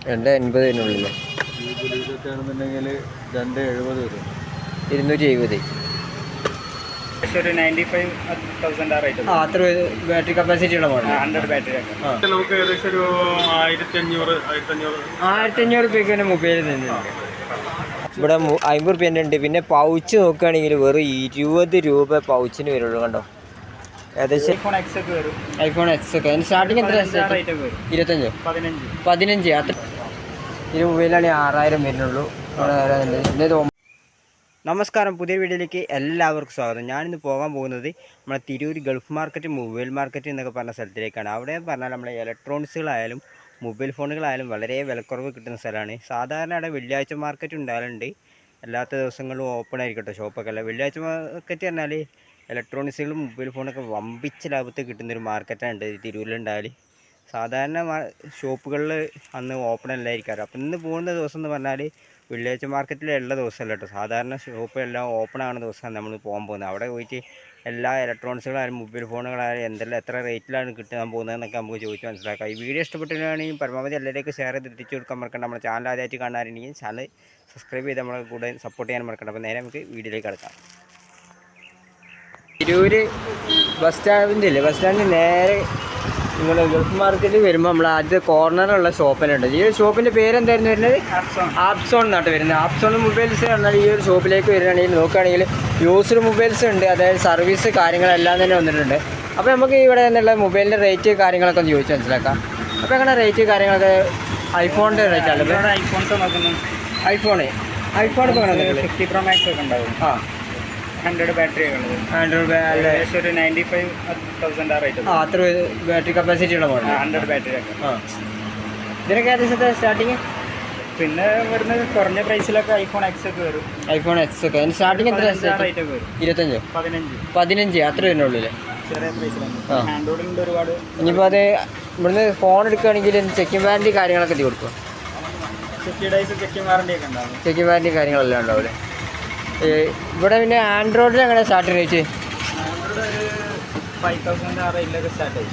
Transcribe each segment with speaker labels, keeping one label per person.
Speaker 1: 280
Speaker 2: ഇതൊക്കെ ആണെന്നുണ്ടെങ്കിൽ 270 വരും.
Speaker 1: 270.
Speaker 3: ഒരു 95,000 റേറ്റ്.
Speaker 1: അത്ര ബാറ്ററി കപ്പാസിറ്റി ഉള്ള മോഡൽ.
Speaker 3: 100 ബാറ്ററി ഒക്കെ
Speaker 2: നമുക്ക് ഏകദേശം ഒരു 1500
Speaker 1: രൂപയ്ക്ക് തന്നെ മൊബൈൽ തന്നെയുണ്ട്. ഇവിടെ 50 റുപ്യേൻ്റെ ഉണ്ട്. പിന്നെ പൗച്ച് നോക്കുകയാണെങ്കിൽ വെറും 20 രൂപ പൗച്ചിന് വരുള്ളൂ. കണ്ടോ, ഏകദേശം ഐഫോൺ എക്സ് ഒക്കെ അതിന് സ്റ്റാർട്ടിങ് എത്ര? 15. അത്ര ഈ മൊബൈലാണ് 6000 വരുന്നുള്ളൂ. നമസ്കാരം, പുതിയ വീഡിയോയിലേക്ക് എല്ലാവർക്കും സ്വാഗതം. ഞാനിന്ന് പോകാൻ പോകുന്നത് നമ്മളെ Tirur Gulf market, mobile market എന്നൊക്കെ പറഞ്ഞ സ്ഥലത്തിലേക്കാണ്. അവിടെ പറഞ്ഞാൽ നമ്മളെ ഇലക്ട്രോണിക്സുകളായാലും മൊബൈൽ ഫോണുകളായാലും വളരെ വിലക്കുറവ് കിട്ടുന്ന സ്ഥലമാണ്. സാധാരണ അവിടെ വെള്ളിയാഴ്ച മാർക്കറ്റ് ഉണ്ടാകലുണ്ട്. അല്ലാത്ത ദിവസങ്ങളിലും ഓപ്പൺ ആയിരിക്കട്ടെ ഷോപ്പൊക്കെ അല്ല. വെള്ളിയാഴ്ച മാർക്കറ്റ് പറഞ്ഞാൽ ഇലക്ട്രോണിക്സുകളും മൊബൈൽ ഫോണൊക്കെ വമ്പിച്ച ലാഭത്തിൽ കിട്ടുന്നൊരു മാർക്കറ്റാണ് തിരൂരിലുണ്ടായാൽ. സാധാരണ ഷോപ്പുകളിൽ അന്ന് ഓപ്പൺ അല്ലായിരിക്കാറ്. അപ്പം ഇന്ന് പോകുന്ന ദിവസം എന്ന് പറഞ്ഞാൽ വെള്ളിയാഴ്ച മാർക്കറ്റിലുള്ള ദിവസമല്ല കേട്ടോ. സാധാരണ ഷോപ്പെല്ലാം ഓപ്പൺ ആകുന്ന ദിവസമാണ് നമ്മൾ പോകാൻ പോകുന്നത്. അവിടെ പോയിട്ട് എല്ലാ ഇലക്ട്രോണിക്സുകളായാലും മൊബൈൽ ഫോണുകളായാലും എന്തെല്ലാം എത്ര റേറ്റിലാണ് കിട്ടാൻ പോകുന്നതെന്നൊക്കെ നമുക്ക് ചോദിച്ച് മനസ്സിലാക്കാം. ഈ വീഡിയോ ഇഷ്ടപ്പെട്ടിട്ടുണ്ടെങ്കിൽ പരമാവധി എല്ലാവരേക്കും ഷെയർ ചെയ്ത് എത്തിച്ചു കൊടുക്കാൻ മറക്കണ്ട. നമ്മുടെ ചാനൽ ആദ്യമായിട്ട് കാണാറുണ്ടെങ്കിൽ ചാനൽ സബ്സ്ക്രൈബ് ചെയ്ത് നമ്മളെ കൂടെ സപ്പോർട്ട് ചെയ്യാൻ മറക്കണ്ട. അപ്പോൾ നേരെ നമുക്ക് വീഡിയോയിലേക്ക് കിടക്കാം. തിരൂർ ബസ് സ്റ്റാൻഡിൽ നേരെ നിങ്ങൾ ഗൾഫ് മാർക്കറ്റിൽ വരുമ്പോൾ നമ്മൾ ആദ്യത്തെ കോർണറുള്ള ഷോപ്പിനുണ്ട്. ഈ ഒരു ഷോപ്പിൻ്റെ പേരെന്തായിരുന്നു വരുന്നത്? ആപ്സോൺ എന്നാട്ട് വരുന്നത്. ആപ്സോൺ മൊബൈൽസ് പറഞ്ഞാൽ ഈ ഒരു ഷോപ്പിലേക്ക് വരികയാണെങ്കിൽ നോക്കുകയാണെങ്കിൽ യൂസ്ഡ് മൊബൈൽസ് ഉണ്ട്, അതായത് സർവീസ് കാര്യങ്ങളെല്ലാം തന്നെ വന്നിട്ടുണ്ട്. അപ്പോൾ നമുക്ക് ഇവിടെ നിന്നുള്ള മൊബൈലിൻ്റെ റേറ്റ് കാര്യങ്ങളൊക്കെ ഒന്ന് ചോദിച്ച് മനസ്സിലാക്കാം. അപ്പോൾ അങ്ങനെ റേറ്റ് കാര്യങ്ങളൊക്കെ ഐഫോണിൻ്റെ റേറ്റ് ആണ്. ഐഫോൺ ഇപ്പോൾ അങ്ങനെ
Speaker 3: 50 Pro Max ഒക്കെ ഉണ്ടാവും. 100 ബാറ്ററി ഒക്കെ ഉള്ളത്.
Speaker 1: 100
Speaker 3: ഒരു 95,000 റേറ്റ്.
Speaker 1: അത്ര ബാറ്ററി കപ്പാസിറ്റി ഉള്ള മോഡൽ.
Speaker 3: 100 ബാറ്ററി ഒക്കെ.
Speaker 1: ഇതിനൊക്കെ ഏകദേശത്തെ സ്റ്റാർട്ടിങ്
Speaker 3: പിന്നെ വരുന്നത് കുറഞ്ഞ പ്രൈസിലൊക്കെ ഐഫോൺ എക്സ് ഒക്കെ വരും.
Speaker 1: ഐഫോൺ എക്സ് ഒക്കെ അതിന് സ്റ്റാർട്ടിങ് എത്ര? 15 അത്ര വരുന്നുള്ളൂ അല്ലേ?
Speaker 3: ചെറിയ പ്രൈസിലാണ്. ആൻഡ്രോയിഡിൻ്റെ ഒരുപാട്.
Speaker 1: ഇനിയിപ്പോൾ അത് ഇവിടുന്ന് ഫോൺ എടുക്കുകയാണെങ്കിൽ ചെക്കിംഗ് വാറണ്ടി കാര്യങ്ങളൊക്കെ എത്തി കൊടുക്കും.
Speaker 3: ചെക്കിംഗ് വാറണ്ടി ഒക്കെ ഉണ്ടാവും.
Speaker 1: ചെക്കിംഗ് വാറണ്ടി കാര്യങ്ങളെല്ലാം ഉണ്ടാവില്ലേ? ഇവിടെ പിന്നെ ആൻഡ്രോയിഡിൽ എങ്ങനെ സ്റ്റാർട്ടിങ് റേറ്റ്?
Speaker 3: 5,000 ആ റേറ്റിലൊക്കെ സ്റ്റാർട്ട് ചെയ്യും.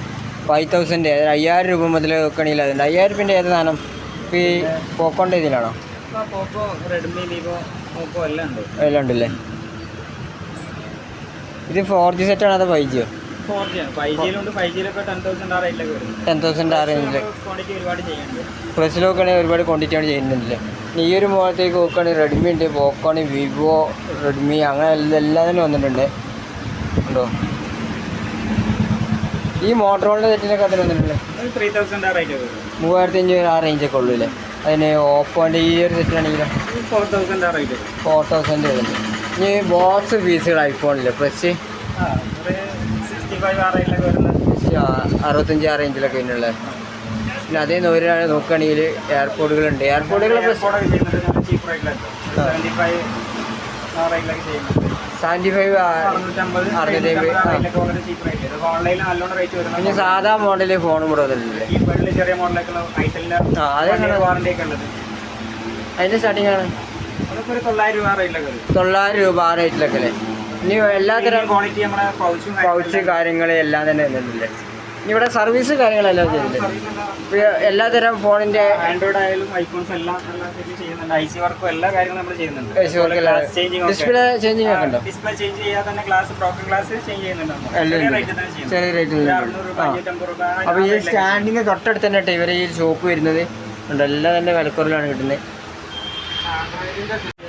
Speaker 1: 5,000 5000 രൂപ മുതൽ വെക്കണമെങ്കിൽ അതുണ്ട്. 5000 രൂപേൻ്റെ ഏത് സാധനം? ഇപ്പോൾ ഈ പോക്കോൻ്റെ ഇതിലാണോ?
Speaker 3: പോക്കോ, റെഡ്മി, വിവോ, ഓപ്പോ എല്ലാം ഉണ്ട്.
Speaker 1: എല്ലാം ഉണ്ടല്ലേ? ഇത് 4G സെറ്റാണോ അതോ 5G?
Speaker 3: 4G ആണ്. 5Gയിലുണ്ട്. 5Gയിലൊക്കെ 10,000 ആ റേറ്റിലൊക്കെ വരും.
Speaker 1: 10,000 ആ റേഞ്ചിൽ
Speaker 3: ക്വാണ്ടിറ്റി ഒരുപാട് ചെയ്യുന്നുണ്ട്.
Speaker 1: പ്രൈസിൽ നോക്കുകയാണെങ്കിൽ ഒരുപാട് ക്വാണ്ടിറ്റിയാണ് ചെയ്യുന്നുണ്ടല്ലേ? ഈ ഒരു മോഡത്തേക്ക് നോക്കുകയാണെങ്കിൽ റെഡ്മി ഉണ്ട്, പോക്കോണ്, വിവോ, റെഡ്മി അങ്ങനെ എല്ലാം തന്നെ വന്നിട്ടുണ്ട്. ഉണ്ടോ? ഈ മോട്ടറോളിൻ്റെ സെറ്റിനൊക്കെ അതിന് വന്നിട്ടുണ്ട്.
Speaker 3: 3,000 ആ റേറ്റ് വരും.
Speaker 1: 3500 ആ റേഞ്ചൊക്കെ ഉള്ളൂ അല്ലേ? അതിന് ഓപ്പോൻ്റെ ഈ ഒരു സെറ്റാണെങ്കിലോ
Speaker 3: 4,000 ആ റേറ്റ്.
Speaker 1: 4,000 വരുന്നുണ്ട്. ഇനി ബോക്സ് പീസുകൾ ഐഫോണില്ലേ? പ്ലസ്
Speaker 3: 65 ആ റേറ്റിലൊക്കെ വരുന്നത്.
Speaker 1: 65 ആ റേഞ്ചിലൊക്കെ വരുന്നുള്ളത്. പിന്നെ അതേ നോക്കുകയാണെങ്കിൽ എയർപോർട്ടുകളുണ്ട്. എയർപോർട്ടുകൾ
Speaker 3: ചീപ്പ് റേറ്റിലൊക്കെ 75 ആ റേറ്റിലൊക്കെ ചെയ്യുന്നുണ്ട്.
Speaker 1: 75 650
Speaker 3: ഓൺലൈനിൽ നല്ലോണം റേറ്റ് വരുന്നത്.
Speaker 1: പിന്നെ സാധാ മോഡല് ഫോണും കൂടെ വന്നിട്ടില്ലേ?
Speaker 3: ഈ പെണ്ണിൽ ചെറിയ മോഡലൊക്കെ ഐറ്റലിൻ്റെ വാറണ്ടി ഒക്കെ ഉള്ളത്.
Speaker 1: അതിൻ്റെ സ്റ്റാർട്ടിംഗ് ആണ്
Speaker 3: അതൊക്കെ ഒരു 900 രൂപ റേറ്റിലൊക്കെ വരും.
Speaker 1: 900 രൂപ ആ റേറ്റിലൊക്കെ അല്ലേ? ഇനി എല്ലാത്തരം
Speaker 3: ക്വാളിറ്റി നമ്മുടെ
Speaker 1: പൗച്ച് കാര്യങ്ങൾ എല്ലാം തന്നെ വരുന്നില്ലേ? ഇനി ഇവിടെ സർവീസ് കാര്യങ്ങളെല്ലാം ചെയ്യുന്നുണ്ട്. എല്ലാത്തരം ഫോണിൻ്റെ
Speaker 3: ആൻഡ്രോയിഡ് ആയാലും ഐഫോൺസ് എല്ലാം ചെയ്യുന്നുണ്ട്. IC വർക്കും എല്ലാ കാര്യങ്ങളും നമ്മൾ ചെയ്യുന്നുണ്ട്.
Speaker 1: ഡിസ്പ്ലേ ചേഞ്ചിങ് ഒക്കെ ഉണ്ടോ?
Speaker 3: ഡിസ്പ്ലേ ചേഞ്ച് ചെയ്യാതെ തന്നെ ബ്രോക്കൺ ഗ്ലാസ് ചേഞ്ച് ചെയ്യുന്നുണ്ട്.
Speaker 1: ചെറിയ റേറ്റിൽ. അപ്പോൾ ഈ സ്റ്റാൻഡിങ് തൊട്ടടുത്ത് തന്നെ ഇവരെ ഈ ഷോപ്പ് വരുന്നത് ഉണ്ട്. എല്ലാം തന്നെ വിലക്കുറവിലാണ് കിട്ടുന്നത്.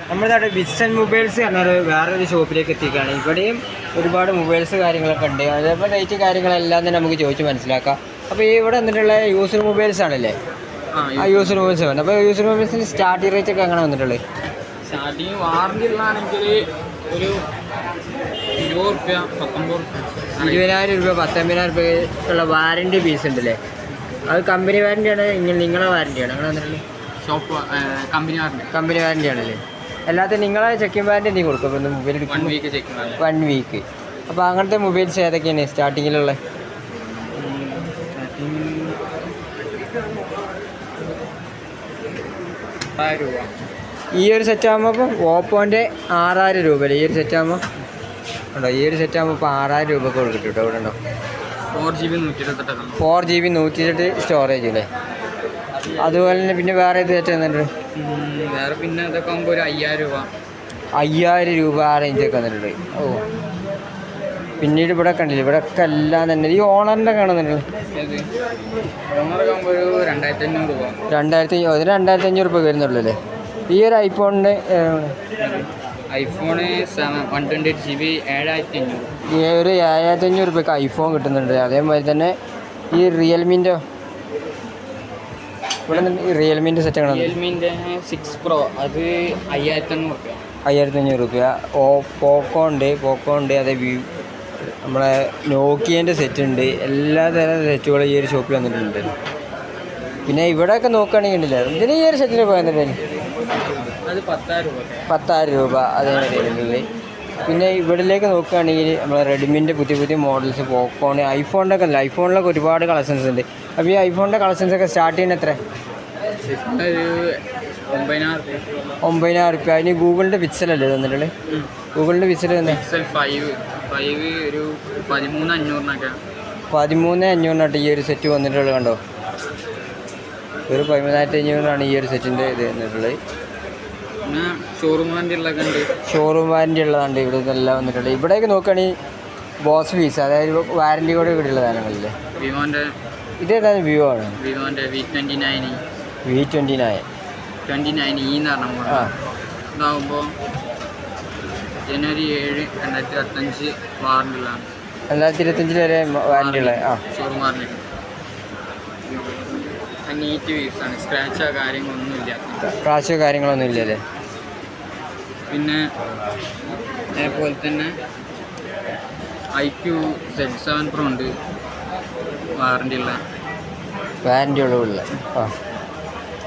Speaker 1: നമ്മുടെ നാട്ടിൽ വിസ്റ്റൺ മൊബൈൽസ് എന്നൊരു വേറൊരു ഷോപ്പിലേക്ക് എത്തിക്കുകയാണ്. ഇവിടെയും ഒരുപാട് മൊബൈൽസ് കാര്യങ്ങളൊക്കെ ഉണ്ട്. അതേപോലെ റേറ്റ് കാര്യങ്ങളെല്ലാം തന്നെ നമുക്ക് ചോദിച്ച് മനസ്സിലാക്കാം. അപ്പോൾ ഈ ഇവിടെ വന്നിട്ടുള്ള യൂസർ മൊബൈൽസ് ആണല്ലേ? യൂസർ മൊബൈൽസ് വേണം. അപ്പോൾ യൂസർ മൊബൈൽസിന് സ്റ്റാർട്ടിംഗ് റേറ്റ് ഒക്കെ എങ്ങനെ വന്നിട്ടുള്ളത്?
Speaker 3: സ്റ്റാർട്ടിങ് വാറണ്ടി ഉള്ളതാണെങ്കിൽ ഒരു
Speaker 1: 20,000 രൂപ 19,000 രൂപ ഉള്ള വാറണ്ടി പീസ് ഉണ്ടല്ലേ? അത് കമ്പനി വാറണ്ടിയാണ്, നിങ്ങളെ വാറണ്ടിയാണ് അങ്ങനെ വന്നിട്ടുള്ളത്?
Speaker 3: ഷോപ്പ്
Speaker 1: കമ്പനി വാറണ്ടി ആണല്ലേ? അല്ലാതെ നിങ്ങളെ ചെക്കിംഗ് വാറണ്ടി എന്തെങ്കിലും കൊടുക്കും? ഇപ്പോൾ മൊബൈൽ എടുക്കുമ്പോൾ 1 വീക്ക്. അപ്പോൾ അങ്ങനത്തെ മൊബൈൽസ് ഏതൊക്കെയാണ് സ്റ്റാർട്ടിങ്ങിലുള്ള? ഈ ഒരു സെറ്റ് ആകുമ്പോൾ ഇപ്പം ഓപ്പോൻ്റെ 6000 രൂപ അല്ലേ? ഈ ഒരു സെറ്റ് ആകുമ്പോൾ ഉണ്ടോ? ഈ ഒരു സെറ്റ് ആകുമ്പോൾ ഇപ്പോൾ 6000 രൂപ ഒക്കെ കൊടുക്കും കേട്ടോ. ഇവിടെ ഉണ്ടോ?
Speaker 3: 4GB 128
Speaker 1: 4GB 128 സ്റ്റോറേജ് അല്ലേ? അതുപോലെ തന്നെ പിന്നെ വേറെ ഇത് സെറ്റ് വന്നിട്ടുണ്ട്.
Speaker 3: വേറെ പിന്നെ ഇതൊക്കെ ആകുമ്പോൾ ഒരു 5000 രൂപ.
Speaker 1: 5000 രൂപ ആ റേഞ്ചൊക്കെ വന്നിട്ടുണ്ട്. ഓ പിന്നീട് ഇവിടെ കണ്ടില്ല, ഇവിടെ ഒക്കെ എല്ലാം തന്നെ ഈ ഓണറിൻ്റെ കാണുന്നുണ്ട്.
Speaker 3: ഓണറൊക്കെ ആകുമ്പോൾ ഒരു 2500 രൂപ.
Speaker 1: 2500 രൂപ വരുന്നുള്ളൂ അല്ലേ ഈ ഒരു ഐഫോണിന്?
Speaker 3: IPhone 128 GB 7500.
Speaker 1: ഈ ഒരു 7500 രൂപയ്ക്ക് ഐഫോൺ കിട്ടുന്നുണ്ട്. അതേമാതിരി തന്നെ ഈ റിയൽമിൻ്റെ ഇവിടെ റിയൽമിൻ്റെ സെറ്റ് കാണുന്നത്.
Speaker 3: റിയൽമിൻ്റെ 6 Pro അത് 5500 രൂപ.
Speaker 1: 5500 രൂപ. പോക്കോ ഉണ്ട്. അതേ നമ്മളെ നോക്കിയേൻ്റെ സെറ്റ് ഉണ്ട്. എല്ലാ തരം സെറ്റുകളും ഈ ഒരു ഷോപ്പിൽ വന്നിട്ടുണ്ട്. പിന്നെ ഇവിടെയൊക്കെ നോക്കുകയാണെങ്കിൽ ഉണ്ടല്ലോ ഇതിന് ഈ ഒരു സെറ്റിന് പോയിട്ടുണ്ടെങ്കിൽ
Speaker 3: അത് 10000 രൂപ.
Speaker 1: 10000 രൂപ അതേമാതിരി. പിന്നെ ഇവിടേക്ക് നോക്കുകയാണെങ്കിൽ നമ്മളെ റെഡ്മിൻ്റെ പുതിയ മോഡൽസ്, പോക്കോൺ, ഐഫോണിൻ്റെ അല്ല, ഐഫോണിലൊക്കെ ഒരുപാട് കളക്ഷൻസ് ഉണ്ട്. അപ്പോൾ ഈ ഐഫോണിൻ്റെ കളക്ഷൻസൊക്കെ സ്റ്റാർട്ട് ചെയ്യുന്നത് എത്ര?
Speaker 3: ഒരു
Speaker 1: 9000 രൂപ. അതിന് ഗൂഗിളിൻ്റെ പിക്സലല്ലേ തന്നിട്ടുള്ളത്? ഗൂഗിളിൻ്റെ പിക്സൽ തന്നെ
Speaker 3: പിക്സൽ 5 ഒരു 13500
Speaker 1: 13500 ഈ ഒരു സെറ്റ് വന്നിട്ടുള്ളത്. കണ്ടോ, ഒരു 13500 ഈ ഒരു സെറ്റിൻ്റെ ഇത് വന്നിട്ടുള്ളത്.
Speaker 3: പിന്നെ ഷോറൂം വാറൻറ്റി
Speaker 1: ഉള്ളതാണ് ഇവിടെ ഇതെല്ലാം വന്നിട്ടുള്ളത്. ഇവിടേക്ക് നോക്കുകയാണെങ്കിൽ ബോസ് പീസ്, അതായത് വാറൻറ്റി കൂടെ ഇവിടെയുള്ള സാധനങ്ങളില്ലേ.
Speaker 3: വിവോൻ്റെ
Speaker 1: ഇതേതാണ്? വിവോ ആണ്.
Speaker 3: വിവോൻ്റെ V29
Speaker 1: V29
Speaker 3: എന്ന് പറഞ്ഞ മോഡൽ. ഇതാകുമ്പോൾ ജനുവരി 7, 2025 വാറൻറ്റിയുള്ളതാണ്.
Speaker 1: 2025 വരെ വാറൻറ്റി ഉള്ളത്.
Speaker 3: Showroom warranty. നീറ്റ് പീസാണ്, സ്ക്രാച്ചോ കാര്യങ്ങളൊന്നും ഇല്ലല്ലേ. പിന്നെ അതേപോലെ തന്നെ IQ Z7 Pro ഉണ്ട്, വാറൻറ്റി ഉള്ള.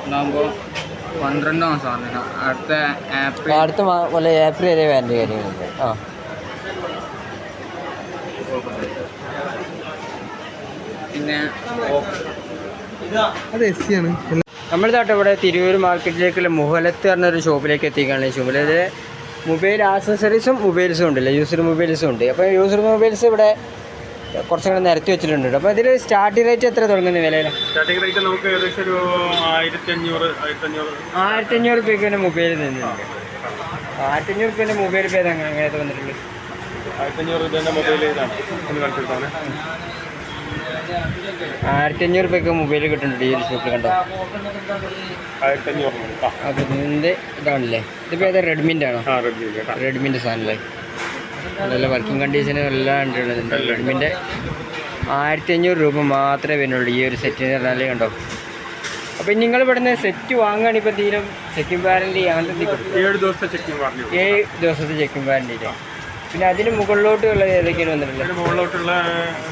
Speaker 3: ഉണ്ടാകുമ്പോൾ 12 മാസമാണ്. അടുത്ത
Speaker 1: ഏപ്രിൽ വരെ വാറൻറ്റി കാര്യങ്ങളുണ്ട്.
Speaker 3: പിന്നെ
Speaker 2: അത് എസ് സി ആണ്.
Speaker 1: നമ്മളിതാട്ടെ ഇവിടെ തിരൂർ മാർക്കറ്റിലേക്കുള്ള മുഹലത്ത് പറഞ്ഞൊരു ഷോപ്പിലേക്ക് എത്തിക്കുകയാണ്. ഈ ഷോപ്പിൽ മൊബൈൽ ആക്സസറീസും മൊബൈൽസും ഉണ്ടല്ലോ, യൂസർ മൊബൈൽസും ഉണ്ട്. അപ്പോൾ യൂസർ മൊബൈൽസ് ഇവിടെ കുറച്ചും കൂടെ നിരത്തി വെച്ചിട്ടുണ്ട്. അപ്പോൾ ഇതിൽ സ്റ്റാർട്ടിംഗ് റേറ്റ് എത്ര തുടങ്ങുന്ന വിലയിൽ?
Speaker 2: സ്റ്റാർട്ടിംഗ് റേറ്റ് നമുക്ക് ഏകദേശം ഒരു
Speaker 1: 1500 രൂപയ്ക്ക് തന്നെ മൊബൈൽ തന്നെയുണ്ട്. 1500 രൂപേൻ്റെ മൊബൈൽ പേര് അങ്ങനെ വന്നിട്ടുണ്ട്.
Speaker 2: 1500 രൂപേൻ്റെ മൊബൈൽ ഇതാണ്, ഒന്ന് കാണിച്ചെടുത്താണ്.
Speaker 1: 1500 രൂപയ്ക്ക് മൊബൈൽ കിട്ടുന്നുണ്ട് ഈ ഒരു ഷോപ്പിൽ. കണ്ടോ,
Speaker 2: 1500.
Speaker 1: അപ്പോൾ ഇതിൻ്റെ ഇതാണല്ലേ. ഇതിപ്പോൾ ഏതാ? റെഡ്മിൻ്റെ ആണോ? റെഡ്മിൻ്റെ സാധനമല്ലേ. നല്ല വർക്കിംഗ് കണ്ടീഷനും എല്ലാം ഉണ്ട്. റെഡ്മിൻ്റെ 1500 രൂപ മാത്രമേ വരുന്നുള്ളൂ ഈ ഒരു സെറ്റിന് പറഞ്ഞാൽ. കണ്ടോ, അപ്പോൾ നിങ്ങൾ ഇവിടുന്ന് സെറ്റ് വാങ്ങുകയാണെങ്കിൽ ഇപ്പോൾ തീരും ചെക്കിംഗ് വാറൻറ്റി അങ്ങനത്തെ
Speaker 2: 7 ദിവസത്തെ ചെക്കിംഗ് വാറൻറ്റി.
Speaker 1: 7 ദിവസത്തെ ചെക്കിംഗ് വാറൻറ്റി. പിന്നെ അതിന് മുകളിലോട്ടുള്ള ഏതൊക്കെയാണ് വന്നിട്ടുള്ളത്?
Speaker 2: മുകളിലോട്ടുള്ള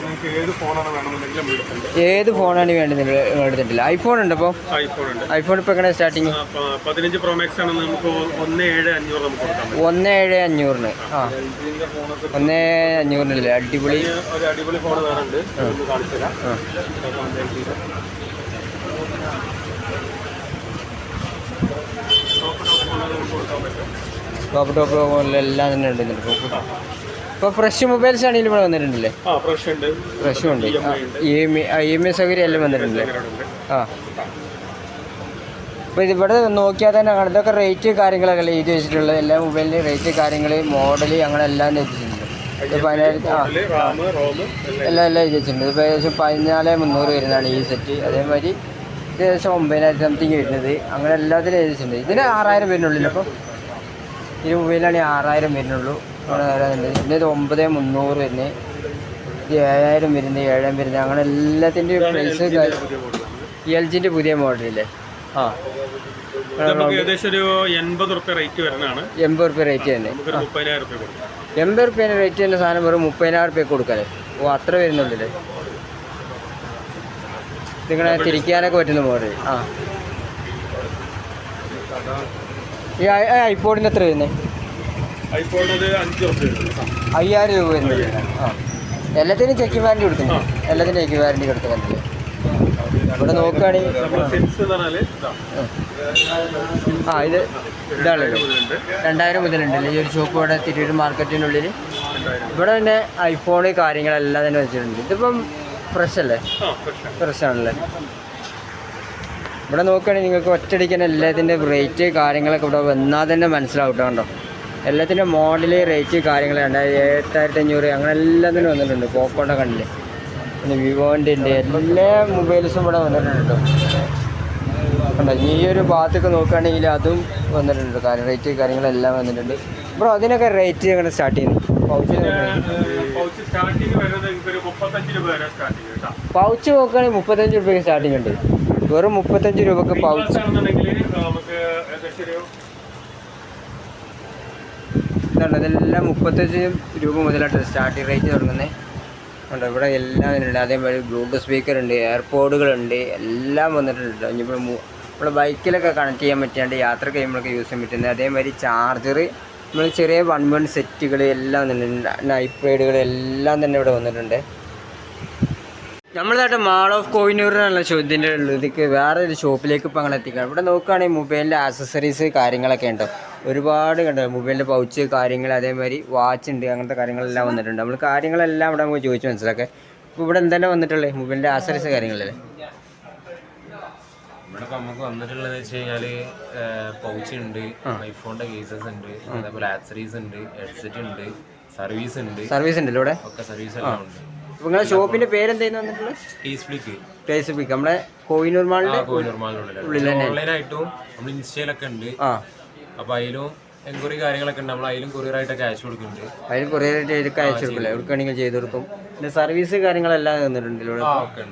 Speaker 2: നമുക്ക് ഏത് ഫോണാണ് വേണമെന്നുണ്ടെങ്കിലും എടുത്തിട്ടുണ്ട്.
Speaker 1: ഏത് ഫോണാണ് വേണ്ടത് എടുത്തിട്ടില്ല? ഐഫോൺ ഉണ്ട്. അപ്പോൾ ഐഫോൺ ഇപ്പോൾ എങ്ങനെ സ്റ്റാർട്ടിങ്?
Speaker 2: 15 Pro Max ആണ് നമുക്ക് 17,500 നമുക്ക് കൊടുക്കാം.
Speaker 1: 17,500. 17,500 അടിപൊളി.
Speaker 2: ഒരു അടിപൊളി ഫോൺ വേറെ ഉണ്ട്, കാണിച്ചു തരാം.
Speaker 1: ടോപ്പ് എല്ലാം തന്നെ ഉണ്ട്. ഇപ്പോൾ ഫ്രഷ് മൊബൈൽസ് ആണെങ്കിലും ഇവിടെ വന്നിട്ടുണ്ടല്ലേ? ഫ്രഷും ഉണ്ട്. EMI സൗകര്യം എല്ലാം വന്നിട്ടുണ്ടല്ലേ? അപ്പോൾ ഇതിവിടെ നോക്കിയാൽ തന്നെ കാണാം. ഇതൊക്കെ റേറ്റ് കാര്യങ്ങളൊക്കെ അല്ലേ എഴുതി വെച്ചിട്ടുള്ളത്. എല്ലാ മൊബൈലിൻ്റെ റേറ്റ് കാര്യങ്ങൾ മോഡൽ അങ്ങനെ എല്ലാം എത്തിച്ചിട്ടുണ്ട്. 10,000 എല്ലാം എഴുതി വെച്ചിട്ടുണ്ട്. ഇപ്പോൾ ഏകദേശം 14,300 വരുന്നതാണ് ഈ സെറ്റ്. അതേമാതിരി ഏകദേശം 9,000 സംതിങ് വരുന്നത്. അങ്ങനെ എല്ലാത്തിനും എഴുതി വെച്ചിട്ടുണ്ട്. ഇതിന് 6000 വരുന്നുള്ളില്ല. അപ്പോൾ ഈ മൊബൈലാണെങ്കിൽ 6000 വരുന്നുള്ളൂ. പിന്നെ ഇത് 9,300 വരുന്നത്, ഇത് 7000 വരുന്നത്, 7000 വരുന്നത്. അങ്ങനെ എല്ലാത്തിൻ്റെയും പ്രൈസ് LGൻ്റെ പുതിയ മോഡലില്ലേ?
Speaker 2: ഏകദേശം ഒരു 80 റുപ്യ റേറ്റ് വരുന്നതാണ്.
Speaker 1: 80 റുപ്യ റേറ്റ് തന്നെ. 80 റുപ്യേൻ്റെ റേറ്റ് തന്നെ സാധനം വെറും 30,000 റുപ്യക്ക് കൊടുക്കാല്ലേ? അത്ര വരുന്നുള്ളില്ലേ? ഇതിങ്ങനെ തിരിക്കാനൊക്കെ പറ്റുന്ന മോഡൽ. ഈ ഐഫോണിന് എത്ര വരുന്നത്? 5,000 രൂപ വരുന്നത്. എല്ലാത്തിനും ചെക്കിംഗ് വാറൻറ്റി കൊടുക്കുന്നുണ്ട്. എല്ലാത്തിനും ചെക്കിംഗ് വാറൻറ്റി കൊടുക്കുന്നുണ്ട്. ഇവിടെ നോക്കുകയാണെങ്കിൽ ഇത് ഇതാണല്ലോ 2000 മുതലുണ്ടല്ലേ ഈ ഒരു ഷോപ്പ് ഇവിടെ തിരൂർ മാർക്കറ്റിനുള്ളിൽ. ഇവിടെ തന്നെ ഐഫോണ് കാര്യങ്ങളെല്ലാം തന്നെ വെച്ചിട്ടുണ്ട്. ഇതിപ്പം ഫ്രഷ് അല്ലേ? ഫ്രഷ് ആണല്ലേ? ഇവിടെ നോക്കുകയാണെങ്കിൽ നിങ്ങൾക്ക് ഒറ്റയടിക്ക് തന്നെ എല്ലാത്തിൻ്റെ റേറ്റ് കാര്യങ്ങളൊക്കെ ഇവിടെ വന്നാൽ തന്നെ മനസ്സിലാവും കേട്ടോ. എല്ലാത്തിൻ്റെ മോഡല് റേറ്റ് കാര്യങ്ങൾ 7500 അങ്ങനെ എല്ലാം തന്നെ വന്നിട്ടുണ്ട്. പോക്കോയുടെ കണ്ടില്ലേ, പിന്നെ വിവോൻ്റെ ഉണ്ട്, എല്ലാ മൊബൈൽസും ഇവിടെ വന്നിട്ടുണ്ട് കേട്ടോ. കണ്ടോ, ഈ ഒരു ഭാഗത്തൊക്കെ നോക്കുകയാണെങ്കിൽ അതും വന്നിട്ടുണ്ട്. റേറ്റ് കാര്യങ്ങളെല്ലാം വന്നിട്ടുണ്ട്. ബ്രോ അതിനൊക്കെ റേറ്റ് ഞങ്ങളുടെ സ്റ്റാർട്ട് ചെയ്യുന്നത് പൗച്ച് നോക്കുകയാണെങ്കിൽ 35 രൂപയ്ക്ക് സ്റ്റാർട്ടിങ് ഉണ്ട്. വെറും 35 രൂപക്ക് പൗച്ച്. ഇതെല്ലാം 35 രൂപ മുതലായിട്ട് സ്റ്റാർട്ടിങ് റേറ്റ് തുടങ്ങുന്നത്. ഉണ്ട് ഇവിടെ എല്ലാം ഉണ്ട്. അതേമാതിരി ബ്ലൂടൂത്ത് സ്പീക്കർ ഉണ്ട്, എയർപോഡുകളുണ്ട്, എല്ലാം വന്നിട്ടുണ്ട്. ഇനിയിപ്പോൾ നമ്മൾ ബൈക്കിലൊക്കെ കണക്ട് ചെയ്യാൻ പറ്റാണ്ട് യാത്ര കഴിയുമ്പോഴൊക്കെ യൂസ് ചെയ്യാൻ പറ്റുന്നത്. അതേമാതിരി ചാർജർ, നമ്മൾ ചെറിയ 1 സെറ്റുകൾ എല്ലാം വന്നിട്ടുണ്ട്. നൈപ്രൈഡുകൾ എല്ലാം തന്നെ ഇവിടെ വന്നിട്ടുണ്ട്. നമ്മളതായിട്ട് മാൾ ഓഫ് കോഹിനൂറിനുള്ള ഇതിൻ്റെ ഇതിലേക്ക് വേറെ ഒരു ഷോപ്പിലേക്ക് ഇപ്പോൾ അങ്ങനെ എത്തിക്കണം. ഇവിടെ നോക്കുകയാണെങ്കിൽ മൊബൈലിൻ്റെ ആക്സസറീസ് കാര്യങ്ങളൊക്കെ ഉണ്ടോ, ഒരുപാട് കണ്ടോ. മൊബൈലിൻ്റെ പൗച്ച് കാര്യങ്ങൾ, അതേമാതിരി വാച്ച് ഉണ്ട്, അങ്ങനത്തെ കാര്യങ്ങളെല്ലാം വന്നിട്ടുണ്ട്. നമ്മൾ കാര്യങ്ങളെല്ലാം ഇവിടെ നമുക്ക് ചോദിച്ച് മനസ്സിലാക്കുക. ഇപ്പോൾ ഇവിടെ എന്തെല്ലാം വന്നിട്ടുള്ളത് മൊബൈലിൻ്റെ ആക്സസറീസ് കാര്യങ്ങളല്ലേ?
Speaker 4: ഇവിടെ ഇപ്പം നമുക്ക് വന്നിട്ടുള്ളത് വെച്ച് കഴിഞ്ഞാൽ പൗച്ച് ഉണ്ട്, ഐഫോണിൻ്റെ കേസസ് ഉണ്ട്, അതേപോലെ ആക്സറീസ് ഉണ്ട്, ഹെഡ്സെറ്റ് ഉണ്ട്, സർവീസ് ഉണ്ട്.
Speaker 1: സർവീസ് ഉണ്ടല്ലോ ഇവിടെ
Speaker 4: ഒക്കെ സർവീസ് എല്ലാം ഉണ്ട്.
Speaker 1: നിങ്ങളുടെ ഷോപ്പിന്റെ പേരെന്തായിരുന്നു വന്നിട്ടുള്ളത്? ടേസ്ഫ്ലിക്ക്. നമ്മുടെ കോഹിനൂർ മാളിന്റെ ഉള്ളിൽ തന്നെ
Speaker 4: ഓൺലൈനായിട്ടും നമ്മൾ ഇൻസ്റ്റയിലൊക്കെ ഉണ്ട്. അപ്പൊ അതിലും എൻക്വയറി കാര്യങ്ങളൊക്കെ ഉണ്ട്. നമ്മൾ അതിലും കൊറിയറായിട്ടൊക്കെ അയച്ചു കൊടുക്കുന്നുണ്ട്.
Speaker 1: അതിലും കൊറിയറായിട്ട് അയച്ചു കൊടുക്കില്ല, എവിടെയാണെങ്കിൽ ചെയ്ത് കൊടുക്കും. പിന്നെ സർവീസ് കാര്യങ്ങളെല്ലാം തന്നിട്ടുണ്ട്.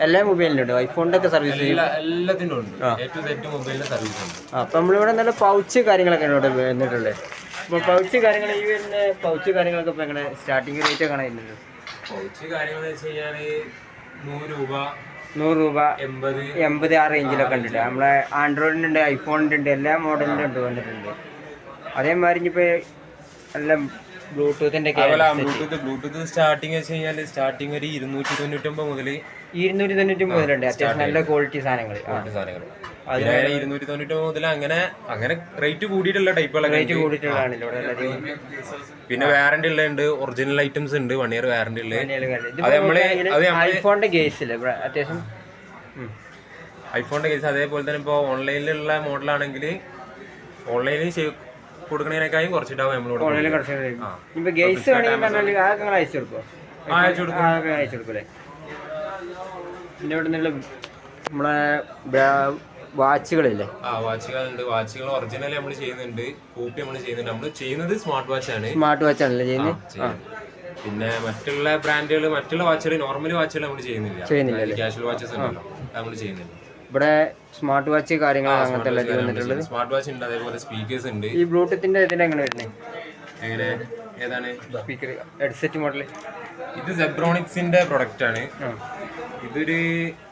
Speaker 1: എല്ലാ മൊബൈലിലും ഉണ്ട്. ഐഫോണിന്റെ ഒക്കെ സർവീസ്
Speaker 4: എല്ലാത്തിനും ഉണ്ട്. മൊബൈലിന്റെ സർവീസ് ഉണ്ട്.
Speaker 1: അപ്പൊ നമ്മളിവിടെ നല്ല പൗച്ച് കാര്യങ്ങളൊക്കെ ഇവിടെ വന്നിട്ടുള്ളത്. അപ്പോൾ പൗച്ച് കാര്യങ്ങൾ ഈ വരുന്ന പൗച്ച് കാര്യങ്ങളൊക്കെ ഇപ്പൊ എങ്ങനെ സ്റ്റാർട്ടിങ് റേറ്റ് ഒക്കെ കാണുന്നുണ്ട്?
Speaker 4: പൗച്ച് കാര്യങ്ങൾ വെച്ച് കഴിഞ്ഞാല്
Speaker 1: 100 രൂപ 80 ആ റേഞ്ചിലൊക്കെ ഉണ്ട്. നമ്മളെ ആൻഡ്രോയിഡിൻ്റെ ഉണ്ട്, ഐഫോണിൻ്റെ ഉണ്ട്, എല്ലാ മോഡലിൻ്റെ ഉണ്ട് വന്നിട്ടുണ്ട്. അതേമാതിരി ഇനിയിപ്പോൾ എല്ലാം ബ്ലൂടൂത്തിൻ്റെ
Speaker 4: ബ്ലൂടൂത്ത് സ്റ്റാർട്ടിങ് വെച്ച് കഴിഞ്ഞാൽ സ്റ്റാർട്ടിങ് ഒരു 299 മുതൽ
Speaker 1: 299 മുതലുണ്ട്. അത്യാവശ്യം നല്ല ക്വാളിറ്റി സാധനങ്ങൾ.
Speaker 4: 299 മുതൽ അങ്ങനെ റേറ്റ് കൂടിയിട്ടുള്ള ടൈപ്പുകളൊക്കെ. പിന്നെ വാറന്റി ഉള്ളുണ്ട്, ഒറിജിനൽ ഐറ്റംസ് ഉണ്ട്, 1 ഇയർ വാറന്റി ഉള്ളത്.
Speaker 1: ഐഫോണിന്റെ കേസില് അത്യാവശ്യം
Speaker 4: ഐഫോണിന്റെ കേസ്. അതേപോലെ തന്നെ ഇപ്പോൾ ഓൺലൈനിലുള്ള മോഡലാണെങ്കിൽ ഓൺലൈനിൽ കൊടുക്കണേനേക്കാളും കുറച്ചിട്ടാവും നമ്മളോട്.
Speaker 1: ഇപ്പൊ ഗെയ്സ് വേണമെങ്കിൽ അയച്ചു കൊടുക്കൂലേ? പിന്നെ ഇവിടെ നിന്നുള്ള നമ്മളെ വാച്ചുകളില്ലേ?
Speaker 4: വാച്ചുകളുണ്ട്. വാച്ചുകൾ ഒറിജിനൽ നമ്മൾ ചെയ്യുന്നുണ്ട്, കോപ്പി നമ്മൾ ചെയ്യുന്നുണ്ട്. നമ്മൾ ചെയ്യുന്നത് സ്മാർട്ട് വാച്ച് ആണല്ലേ ചെയ്യുന്നത്. പിന്നെ മറ്റുള്ള ബ്രാൻഡുകൾ, മറ്റുള്ള വാച്ചുകൾ, നോർമൽ വാച്ചുകൾ നമ്മൾ ചെയ്യുന്നില്ല. കാഷ്വൽ വാച്ചസ് ഉണ്ടല്ലോ, നമ്മൾ ചെയ്യുന്നില്ല.
Speaker 1: ഇവിടെ സ്മാർട്ട് വാച്ച് കാര്യങ്ങൾ അങ്ങനത്തെ വന്നിട്ടുള്ളത്.
Speaker 4: സ്മാർട്ട് വാച്ച് ഉണ്ട്, അതേപോലെ സ്പീക്കേഴ്സ് ഉണ്ട്.
Speaker 1: ഈ ബ്ലൂടൂത്തിന്റെ ഇതിന് എങ്ങനെ വരുന്നത്?
Speaker 4: എങ്ങനെ ഏതാണ്
Speaker 1: സ്പീക്കർ ഹെഡ്സെറ്റ് മോഡൽ?
Speaker 4: ഇത് സെബ്രോണിക്സിന്റെ പ്രൊഡക്റ്റ് ആണ്. ഇതൊരു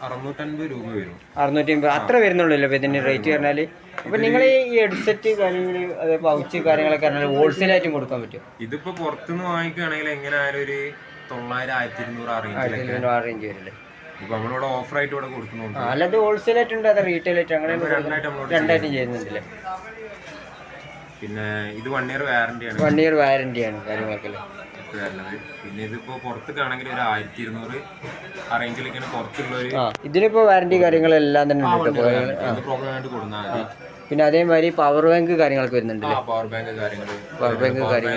Speaker 4: 650 രൂപ വരും.
Speaker 1: 650 അത്ര വരുന്നുള്ളൂ ഇതിന്റെ റേറ്റ് പറഞ്ഞാല്. അപ്പൊ നിങ്ങൾ ഈ ഹെഡ്സെറ്റ് കാര്യങ്ങൾ, അതേ പൗച്ച് കാര്യങ്ങളൊക്കെ ഹോൾസെയിൽ ആയിട്ടും കൊടുക്കാൻ പറ്റും?
Speaker 4: ഇതിപ്പോ പുറത്തുനിന്ന് വാങ്ങിക്കുകയാണെങ്കിൽ എങ്ങനെ ആയാലും ഒരു 900, 1200
Speaker 1: ആ റേഞ്ച് വരില്ലേ?
Speaker 4: ഇപ്പൊ നമ്മളിവിടെ ഓഫർ ആയിട്ട് ഇവിടെ കൊടുക്കുന്നുണ്ട്.
Speaker 1: അല്ലാതെ ഹോൾസെയിൽ ആയിട്ടുണ്ട്, അത് റീറ്റെയിൽ ആയിട്ട് അങ്ങനെ രണ്ടായിട്ടും ചെയ്യുന്നുണ്ടല്ലേ?
Speaker 4: പിന്നെ ഇത് 1 ഇയർ വാറന്റിയാണ്.
Speaker 1: 1 ഇയർ വാറന്റിയാണ് കാര്യങ്ങളൊക്കെ.
Speaker 4: പിന്നെ ഇതിപ്പോ പുറത്തേക്കാണെങ്കിൽ ഒരു 1200 ആ റേഞ്ചിലേക്കാണ് പുറത്തുള്ളൊരു.
Speaker 1: ഇതിനിപ്പോ വാറന്റി കാര്യങ്ങളെല്ലാം തന്നെ ഉണ്ട്.
Speaker 4: പ്രോബ്ലം ആയിട്ട് കൊടുത്താൽ മതി.
Speaker 1: പിന്നെ അതേമാതിരി പവർ ബാങ്ക് കാര്യങ്ങളൊക്കെ വരുന്നുണ്ട്.
Speaker 4: പവർ ബാങ്ക് കാര്യങ്ങൾ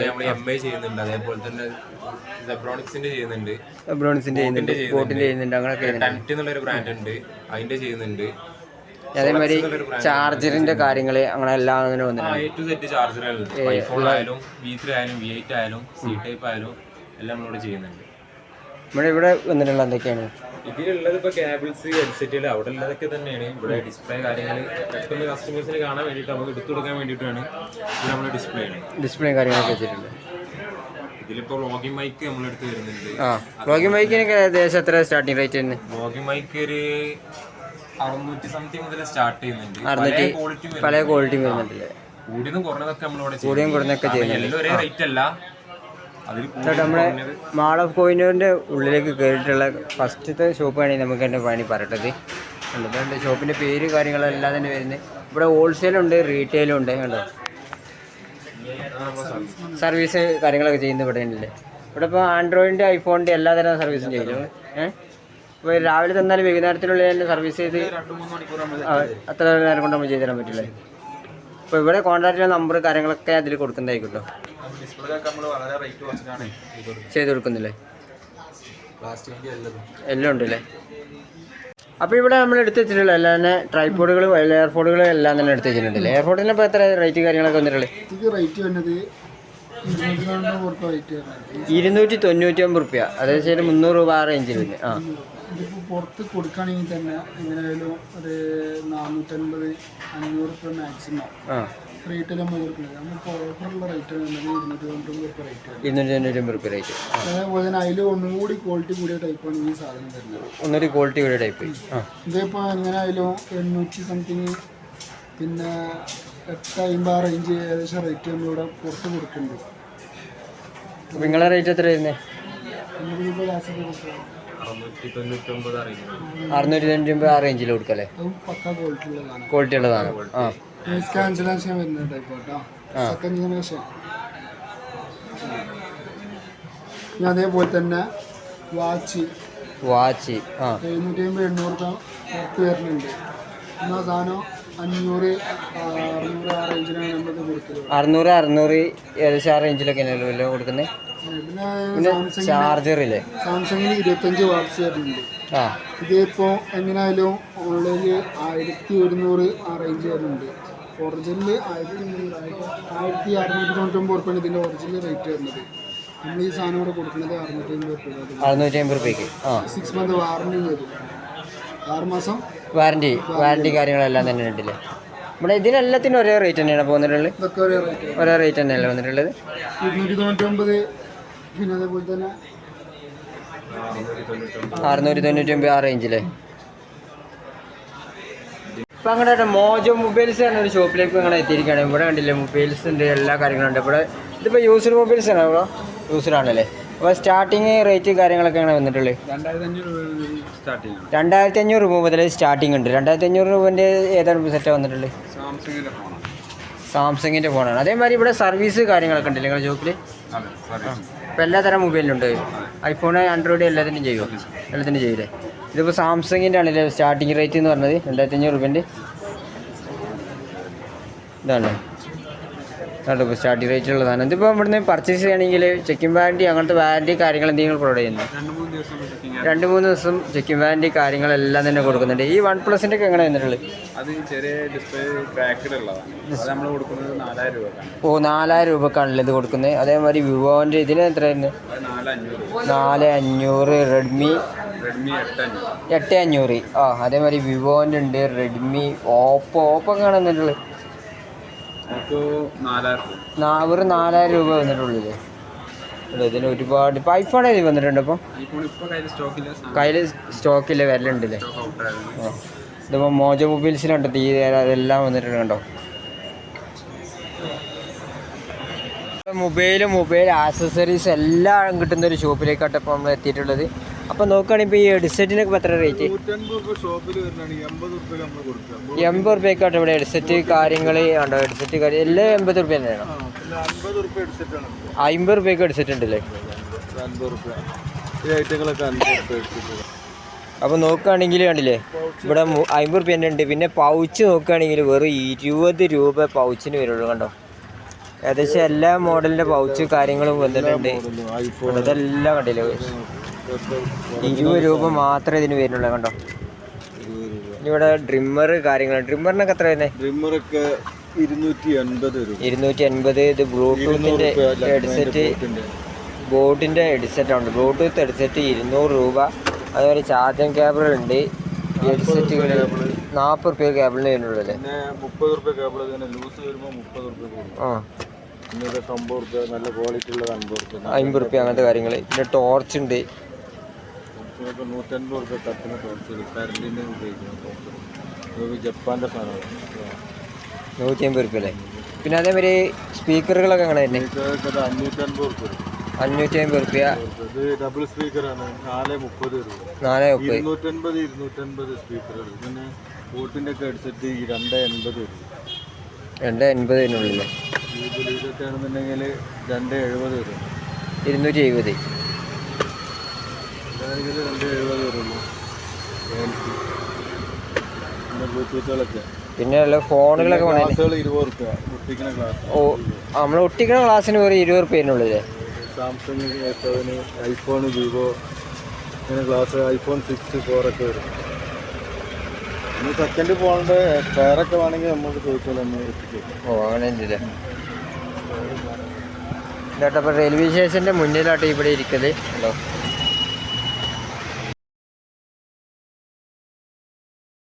Speaker 4: നമ്മൾ MI ചെയ്യുന്നുണ്ട്. അതേപോലെ തന്നെ സെബ്രോണിക്സിന്റെ ചെയ്യുന്നുണ്ട്,
Speaker 1: ബോട്ടിന്റെ ചെയ്യുന്നുണ്ട്. അങ്ങനെയൊക്കെ
Speaker 4: ടെൻറ്റ് എന്നുള്ളൊരു ബ്രാൻഡ് ഉണ്ട്, അതിന്റെ ചെയ്യുന്നുണ്ട്.
Speaker 1: അതേമാതിരി ചാർജറിന്റെ കാര്യങ്ങള് അങ്ങനെ എല്ലാം വന്നിട്ടുണ്ട്.
Speaker 4: A to Z ചാർജറുകളുണ്ട്. ഐഫോണിലായാലും V3 ആയാലും V8 ആയാലും C ടൈപ്പ് ആയാലും എല്ലാം നമ്മളിവിടെ ചെയ്യുന്നുണ്ട്.
Speaker 1: ഇവിടെ വന്നിട്ടുള്ള എന്തൊക്കെയാണ്
Speaker 4: ഇതിലുള്ളത്? ഇപ്പൊ കേബിൾസ്, ഹെഡ്സെറ്റുകൾ അവിടെ ഉള്ളതൊക്കെ തന്നെയാണ്. ഇവിടെ ഡിസ്പ്ലേ കാര്യങ്ങൾ പെട്ടെന്ന് കസ്റ്റമേഴ്സിന് കാണാൻ വേണ്ടിയിട്ട്, നമുക്ക് എടുത്തു കൊടുക്കാൻ വേണ്ടിയിട്ടാണ് ഇത് നമ്മൾ ഡിസ്പ്ലേ
Speaker 1: കാര്യങ്ങളൊക്കെ വെച്ചിട്ടുണ്ട്.
Speaker 4: ഇതിലിപ്പോ വ്ളോഗിംഗ് മൈക്ക് നമ്മളെടുത്ത് വരുന്നുണ്ട്.
Speaker 1: വ്ളോഗിംഗ് മൈക്കിനൊക്കെ ഏകദേശം എത്ര സ്റ്റാർട്ടിംഗ് റേറ്റ് തന്നെ?
Speaker 4: വ്ളോഗിംഗ് മൈക്ക് ഒരു 600 സംതിങ് മുതൽ സ്റ്റാർട്ട് ചെയ്യുന്നുണ്ട്.
Speaker 1: പല ക്വാളിറ്റി വരുന്നുണ്ടല്ലേ?
Speaker 4: കൂടിയതും കുറഞ്ഞതൊക്കെ നമ്മളിവിടെ
Speaker 1: ചെയ്യുന്നുണ്ട്.
Speaker 4: ഒരേ റേറ്റ് അല്ല.
Speaker 1: നമ്മുടെ മാൾ ഓഫ് കോഹിനൂറിൻ്റെ ഉള്ളിലേക്ക് കയറിയിട്ടുള്ള ഫസ്റ്റത്തെ ഷോപ്പ് ആണെങ്കിൽ നമുക്ക് എൻ്റെ പണി പറയട്ടത്. കണ്ടോ ഷോപ്പിൻ്റെ പേര് കാര്യങ്ങളെല്ലാം തന്നെ വരുന്നത്. ഇവിടെ ഹോൾസെയിലുണ്ട്, റീറ്റെയിലും ഉണ്ട്. കണ്ടോ സർവീസ് കാര്യങ്ങളൊക്കെ ചെയ്യുന്നത് ഇവിടെ ഉണ്ടല്ലേ? ഇവിടെ ഇപ്പോൾ ആൻഡ്രോയിഡിൻ്റെ, ഐഫോണിൻ്റെ എല്ലാതരം സർവീസും ചെയ്യില്ലേ? അപ്പോൾ രാവിലെ തന്നാൽ വൈകുന്നേരത്തിനുള്ളിൽ തന്നെ സർവീസ് ചെയ്ത്
Speaker 3: 2-3 മണിക്കൂർ നമ്മൾ
Speaker 1: അത്ര നേരം കൊണ്ട് നമ്മൾ ചെയ്ത് തരാൻ പറ്റില്ലേ? അപ്പോൾ ഇവിടെ കോൺടാക്റ്റിലെ നമ്പർ കാര്യങ്ങളൊക്കെ അതിൽ കൊടുക്കുന്നതായിരിക്കും.
Speaker 3: ഡിസ്പ്ലേയൊക്കെ നമ്മൾ വളരെ റേറ്റ് കുറച്ചിട്ടാണ്
Speaker 1: ചെയ്ത് കൊടുക്കുന്നില്ലേ?
Speaker 3: പ്ലാസ്റ്റിക്കിൻ്റെ
Speaker 1: എല്ലാം ഉണ്ടല്ലേ? അപ്പോൾ ഇവിടെ നമ്മൾ എടുത്ത് വെച്ചിട്ടുള്ള എല്ലാം തന്നെ ട്രൈപോഡുകളും എയർപോഡുകളും എല്ലാം തന്നെ എടുത്ത് വെച്ചിട്ടുണ്ടല്ലേ? എയർപോഡിന് ഇപ്പോൾ എത്ര റേറ്റ് കാര്യങ്ങളൊക്കെ വന്നിട്ടുള്ളത്?
Speaker 5: ഇത് റേറ്റ് വരുന്നത്
Speaker 1: 299 റുപ്യ, അതായത് 300 രൂപ ആ റേഞ്ചിൽ വരുന്നത്. ആ
Speaker 5: ഇതിപ്പോൾ പുറത്ത് കൊടുക്കുകയാണെങ്കിൽ തന്നെ എങ്ങനെയായാലും ഒരു 450-500 റുപ്യ മാക്സിമം റേറ്റ് നമ്മൾ കൊടുക്കുന്നത്. നമ്മളിപ്പോൾ ഓഫറുള്ള റേറ്റ് വരുന്നത് 299 റുപ്യ റേറ്റ്,
Speaker 1: 299 റുപ്യ റേറ്റ്.
Speaker 5: അതേപോലെ തന്നെ അതിൽ ഒന്നും കൂടി ക്വാളിറ്റി കൂടിയ ടൈപ്പാണ് ഈ സാധനം വരുന്നത്.
Speaker 1: ഒന്നൊരു ക്വാളിറ്റി കൂടിയ ടൈപ്പ്.
Speaker 5: ഇതിപ്പോൾ എങ്ങനെയായാലും 800 സംതിങ്, പിന്നെ 850 റേഞ്ച് ഏകദേശം റേറ്റ് നമ്മളിവിടെ പുറത്ത് കൊടുക്കുന്നുണ്ട്.
Speaker 1: അപ്പോൾ നിങ്ങളെ റേറ്റ് എത്ര വരുന്നത്? 699 ആ റേഞ്ചിൽ കൊടുക്കല്ലേ?
Speaker 5: അതും പക്കാ ക്വാളിറ്റി ഉള്ളതാണ്,
Speaker 1: ക്വാളിറ്റി ഉള്ളതാണ്. ആ
Speaker 5: ക്യാൻസലേഷൻ വരുന്ന ടൈപ്പ് കേട്ടോ, സെക്കൻഡ് ജനറേഷൻ. പിന്നെ അതേപോലെ തന്നെ വാച്ച് 750-800 രൂപ പുറത്ത് വരുന്നുണ്ട്. എന്നാൽ സാധനം 500-600 ആ റേഞ്ചിലാണ് നമ്മളിത് കൊടുക്കുന്നത്.
Speaker 1: 600 ഏകദേശം ആ റേഞ്ചിലൊക്കെ വല്ല കൊടുക്കുന്നത്.
Speaker 5: പിന്നെ
Speaker 1: ചാർജറില്ലേ?
Speaker 5: സാംസങ്ങിന് 25 വാട്ട്സ് വരുന്നുണ്ട്. ഇതിപ്പോൾ എങ്ങനെയായാലും ഓൺലൈനിൽ 1100 ആ റേഞ്ച് വരുന്നുണ്ട്. ഒറിജിനൽ 1699 റുപ്യാണ് ഇതിൻ്റെ ഒറിജിനൽ റേറ്റ് വരുന്നത്. നമ്മൾ ഈ സാധനം ഇവിടെ കൊടുക്കുന്നത്
Speaker 1: 650 റുപ്യക്ക്.
Speaker 5: 6 മന്ത് വാറണ്ടി വരും, 6 മാസം
Speaker 1: വാറണ്ടി കാര്യങ്ങളെല്ലാം തന്നെ ഉണ്ടല്ലേ? ഇവിടെ ഇതിനെല്ലാത്തിനും ഒരേ റേറ്റ് തന്നെയാണ് പോകുന്നിട്ടുള്ളത്?
Speaker 5: ഇതൊക്കെ ഒരേ റേറ്റ്,
Speaker 1: ഒരേ റേറ്റ് തന്നെയല്ലേ വന്നിട്ടുള്ളത്?
Speaker 5: 299. പിന്നെ അതേപോലെ തന്നെ
Speaker 1: 699 ആ റേഞ്ചിലെ. ഇപ്പം അങ്ങനെ മോജോ മൊബൈൽസ് എന്ന ഒരു ഷോപ്പിലേക്ക് അങ്ങനെ എത്തിയിരിക്കുകയാണ്. ഇവിടെ കണ്ടില്ലേ മൊബൈൽസിൻ്റെ എല്ലാ കാര്യങ്ങളും ഉണ്ട്. ഇവിടെ ഇതിപ്പോൾ യൂസ്ഡ് മൊബൈൽസ് ആണ്, ഇവിടെ യൂസ്ഡ് ആണല്ലേ? അപ്പോൾ സ്റ്റാർട്ടിങ് റേറ്റ് കാര്യങ്ങളൊക്കെ എങ്ങനെ വന്നിട്ടുള്ളത്? 2500 രൂപ മുതൽ സ്റ്റാർട്ടിങ് ഉണ്ട്. 2500 രൂപേൻ്റെ ഏതാണ് സെറ്റ് വന്നിട്ടുള്ളത്? സാംസങ്ങിൻ്റെ ഫോണാണ്. അതേമാതിരി ഇവിടെ സർവീസ് കാര്യങ്ങളൊക്കെ ഉണ്ടല്ലേ നിങ്ങളുടെ ഷോപ്പിൽ? ഇപ്പോൾ എല്ലാ തരം മൊബൈലിലുണ്ട്. ഐഫോൺ, ആൻഡ്രോയിഡ് എല്ലാത്തിനും ചെയ്യുമോ? എല്ലാത്തിനും ചെയ്യില്ലേ? ഇതിപ്പോൾ സാംസങ്ങിൻ്റെ ആണല്ലേ സ്റ്റാർട്ടിങ് റേറ്റ് എന്ന് പറഞ്ഞത് 2500 രൂപേൻ്റെ. ഇതാണ് കേട്ടോ ഇപ്പോൾ സ്റ്റാർട്ടിങ് റേറ്റുള്ളതാണ്. ഇതിപ്പോൾ ഇവിടുന്ന് പർച്ചേസ് ചെയ്യണമെങ്കിൽ ചെക്കിംഗ് വാറണ്ടി അങ്ങനത്തെ വാറണ്ടി കാര്യങ്ങൾ എന്തെങ്കിലും പ്രൊവൈഡ് ചെയ്യുന്നു? 2-3 ദിവസം ചെക്കിംഗ് വാറണ്ടി കാര്യങ്ങളെല്ലാം തന്നെ കൊടുക്കുന്നുണ്ട്. ഈ OnePlusൻ്റെ ഒക്കെ എങ്ങനെ വന്നിട്ടുള്ളത്?
Speaker 3: അത് ചെറിയ ഡിസ്പ്ലേ ക്രാക്കഡ് ഉള്ളതാണ്. അത് നമ്മൾ കൊടുക്കുന്നത് 4000 രൂപക്കാണ്.
Speaker 1: 4000 രൂപക്കാണല്ലോ ഇത് കൊടുക്കുന്നത്. അതേമാതിരി വിവോൻ്റെ ഇതിന് എത്രയായിരുന്നു? 4500. റെഡ്മി 8500. അതേമാതിരി വിവോൻ്റെ ഉണ്ട്, റെഡ്മി, ഓപ്പോ ഒക്കെ വന്നിട്ടുള്ളത് വെറും 4000 രൂപ വന്നിട്ടുള്ളില്ലേ? ഇതിന് ഒരുപാട് ഇപ്പോൾ ഐഫോൺ ഏത് വന്നിട്ടുണ്ട്? അപ്പോൾ കയ്യിൽ സ്റ്റോക്കില്ല വരലുണ്ടല്ലേ? ഇതിപ്പോൾ മോജോ മൊബൈൽസിലുണ്ട് അതെല്ലാം വന്നിട്ടുണ്ട് കണ്ടോ. മൊബൈൽ ആക്സസറീസ് എല്ലാം കിട്ടുന്ന ഒരു ഷോപ്പിലേക്കാണ് ഇപ്പോൾ നമ്മൾ എത്തിയിട്ടുള്ളത്. അപ്പോൾ നോക്കുകയാണെങ്കിൽ ഇപ്പോൾ ഈ ഹെഡ്സെറ്റിനൊക്കെ എത്ര റേറ്റ്? 80 റുപ്യക്കാട്ടോ ഇവിടെ ഹെഡ്സെറ്റ് കാര്യങ്ങൾ ഉണ്ടോ? ഹെഡ്സെറ്റ് കാര്യം എല്ലാം 80 റുപ്യ തന്നെയാണോ? 50 റുപ്യക്ക് ഹെഡ്സെറ്റ് ഉണ്ടല്ലേ? അപ്പോൾ നോക്കുകയാണെങ്കിൽ കണ്ടില്ലേ ഇവിടെ 50 റുപ്യ തന്നെ ഉണ്ട്. പിന്നെ പൗച്ച് നോക്കുകയാണെങ്കിൽ വെറും 20 രൂപ പൗച്ചിന് വരുള്ളൂ കണ്ടോ. ഏകദേശം എല്ലാ മോഡലിൻ്റെ പൗച്ച് കാര്യങ്ങളും വന്നിട്ടുണ്ട്. ഇതെല്ലാം കണ്ടില്ലേ 20 രൂപ മാത്രമേ ഇതിന് വരുന്നുള്ളൂ കണ്ടോ. ഇവിടെ ഡ്രിമ്മർ കാര്യങ്ങൾ, ഡ്രിമ്മറിനൊക്കെ എത്ര വരുന്നത്?
Speaker 5: ഡ്രിമ്മറൊക്കെ
Speaker 1: 250. ഇത് ബ്ലൂടൂത്തിൻ്റെ ഹെഡ്സെറ്റ്, ബോട്ടിൻ്റെ ഹെഡ്സെറ്റാണ്. ബ്ലൂടൂത്ത് ഹെഡ്സെറ്റ് 200 രൂപ. അതുപോലെ ചാർജിങ് കേബിൾ ഉണ്ട്. ഹെഡ്സെറ്റുകൾ 40 റുപ്യ കേബിളിന് വരുന്നുള്ളൂ അല്ലേ?
Speaker 5: 30 റുപ്യ കേബിൾ ലൂസ് വരുമ്പോൾ 30 റുപ്യ. നല്ല ക്വാളിറ്റി ഉള്ളത്
Speaker 1: 50 റുപ്യ അങ്ങനത്തെ കാര്യങ്ങൾ. പിന്നെ ടോർച്ച് ഉണ്ട്
Speaker 5: 150 റുപ്യ കത്തിന് ടോർച്ച്, കറണ്ടിൻ്റെ ഉപയോഗിക്കുന്നത് ജപ്പാൻ്റെ സാധനമാണ്
Speaker 1: 150 റുപ്യ അല്ലേ? പിന്നെ അതേമാതിരി സ്പീക്കറുകളൊക്കെ അങ്ങനെ തന്നെ 550 റുപ്യ.
Speaker 5: ഇത് ഡബിൾ സ്പീക്കറാണ് 430 രൂപ. 250 സ്പീക്കറുകൾ. പിന്നെ ബോട്ടിൻ്റെ ഒക്കെ ഹെഡ്സെറ്റ് 280 രൂപ.
Speaker 1: 280
Speaker 5: ഇതൊക്കെ ആണെന്നുണ്ടെങ്കിൽ 270 വരും.
Speaker 1: 270.
Speaker 5: 270 വരുള്ളൂ.
Speaker 6: ബ്ലൂടൂത്തുകളൊക്കെ
Speaker 1: പിന്നെ ഫോണുകളൊക്കെ
Speaker 6: ഗ്ലാസുകൾ 20 റുപ്യ ഒട്ടിക്കുന്ന ഗ്ലാസ്.
Speaker 1: ഓ നമ്മൾ ഒട്ടിക്കുന്ന ക്ലാസ്സിന് ഒരു 20 റുപ്യനുള്ളില്ലേ?
Speaker 6: സാംസങ് A7, ഐഫോൺ, വിവോ ഇങ്ങനെ ഗ്ലാസ്, ഐഫോൺ 6, 4 ഒക്കെ വരും. ഇനി സെക്കൻഡ് ഫോണിൻ്റെ സ്പെയറൊക്കെ വേണമെങ്കിൽ നമുക്ക് ചോദിച്ചാൽ നമ്മൾ എത്തിക്കും.
Speaker 1: ഓ അങ്ങനെ ഉണ്ടല്ലേ. ചേട്ടാ ഇപ്പോൾ റെയിൽവേ സ്റ്റേഷൻ്റെ മുന്നിലായിട്ട് ഇവിടെ ഇരിക്കല് ഉണ്ടോ?